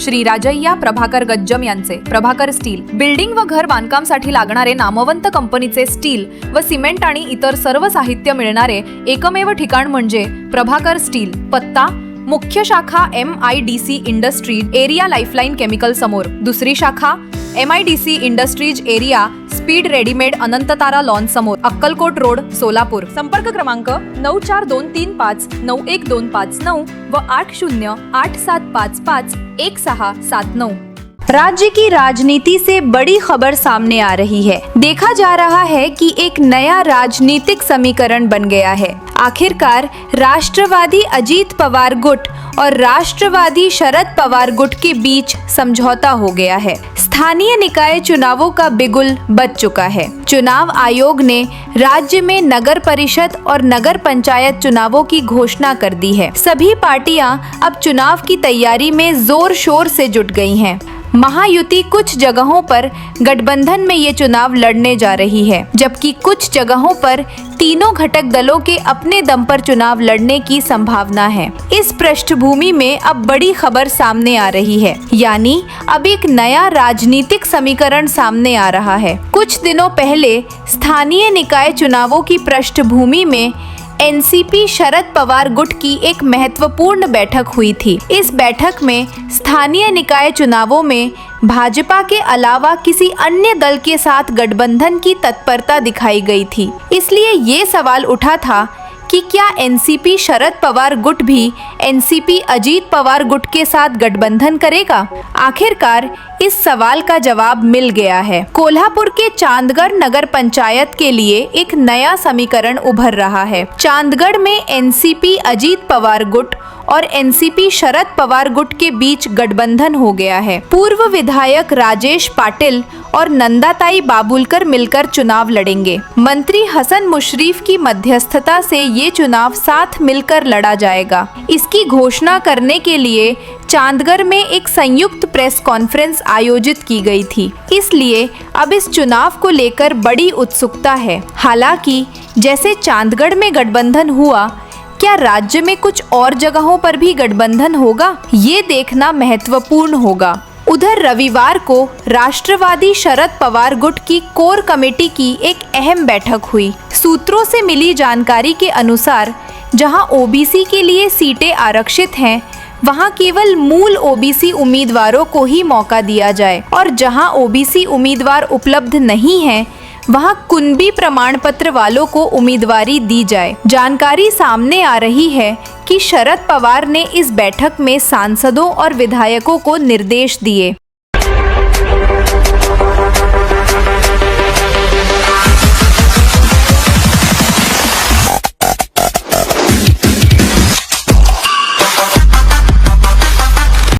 श्री राजय्या प्रभाकर गज्जम यांचे Prabhakar steel building व घर बांधकामसाठी लागणारे नामवंत कंपनीचे स्टील व सिमेंट आणि इतर सर्व साहित्य मिळणारे एकमेव ठिकाण म्हणजे प्रभाकर स्टील। पत्ता मुख्य शाखा MIDC industries area lifeline chemical समोर, दुसरी शाखा MIDC industries area speed readymade Anantatara lawn समोर, अक्कलकोट रोड, सोलापूर। संपर्क क्रमांक 9423591259 व 8087551679। राज्य की राजनीति से बड़ी खबर सामने आ रही है। देखा जा रहा है कि एक नया राजनीतिक समीकरण बन गया है। आखिरकार राष्ट्रवादी अजीत पवार गुट और राष्ट्रवादी शरद पवार गुट के बीच समझौता हो गया है। स्थानीय निकाय चुनावों का बिगुल बज चुका है। चुनाव आयोग ने राज्य में नगर परिषद और नगर पंचायत चुनावों की घोषणा कर दी है। सभी पार्टियां अब चुनाव की तैयारी में जोर शोर से जुट गई हैं। महायुति कुछ जगहों पर गठबंधन में ये चुनाव लड़ने जा रही है, जबकि कुछ जगहों पर तीनों घटक दलों के अपने दम पर चुनाव लड़ने की संभावना है। इस पृष्ठभूमि में अब बड़ी खबर सामने आ रही है, यानी अब एक नया राजनीतिक समीकरण सामने आ रहा है। कुछ दिनों पहले स्थानीय निकाय चुनावों की पृष्ठभूमि में NCP शरद पवार गुट की एक महत्वपूर्ण बैठक हुई थी। इस बैठक में स्थानीय निकाय चुनावों में भाजपा के अलावा किसी अन्य दल के साथ गठबंधन की तत्परता दिखाई गई थी। इसलिए ये सवाल उठा था कि क्या NCP शरद पवार गुट भी NCP अजीत पवार गुट के साथ गठबंधन करेगा? आखिरकार इस सवाल का जवाब मिल गया है। कोल्हापुर के चांदगढ़ नगर पंचायत के लिए एक नया समीकरण उभर रहा है। चांदगढ़ में NCP अजीत पवार गुट और NCP शरद पवार गुट के बीच गठबंधन हो गया है। पूर्व विधायक राजेश पाटिल और नंदाताई बाबुलकर मिलकर चुनाव लड़ेंगे। मंत्री हसन मुशरीफ की मध्यस्थता से ये चुनाव साथ मिलकर लड़ा जाएगा। इसकी घोषणा करने के लिए चांदगढ़ में एक संयुक्त प्रेस कॉन्फ्रेंस आयोजित की गई थी। इसलिए अब इस चुनाव को लेकर बड़ी उत्सुकता है। हालांकि जैसे चांदगढ़ में गठबंधन हुआ, क्या राज्य में कुछ और जगहों पर भी गठबंधन होगा, ये देखना महत्वपूर्ण होगा। उधर रविवार को राष्ट्रवादी शरद पवार गुट की कोर कमेटी की एक अहम बैठक हुई। सूत्रों से मिली जानकारी के अनुसार जहां OBC के लिए सीटें आरक्षित हैं, वहां केवल मूल OBC उम्मीदवारों को ही मौका दिया जाए और जहां OBC उम्मीदवार उपलब्ध नहीं हैं, वहां कुनबी प्रमाण पत्र वालों को उम्मीदवारी दी जाए। जानकारी सामने आ रही है कि शरद पवार ने इस बैठक में सांसदों और विधायकों को निर्देश दिए।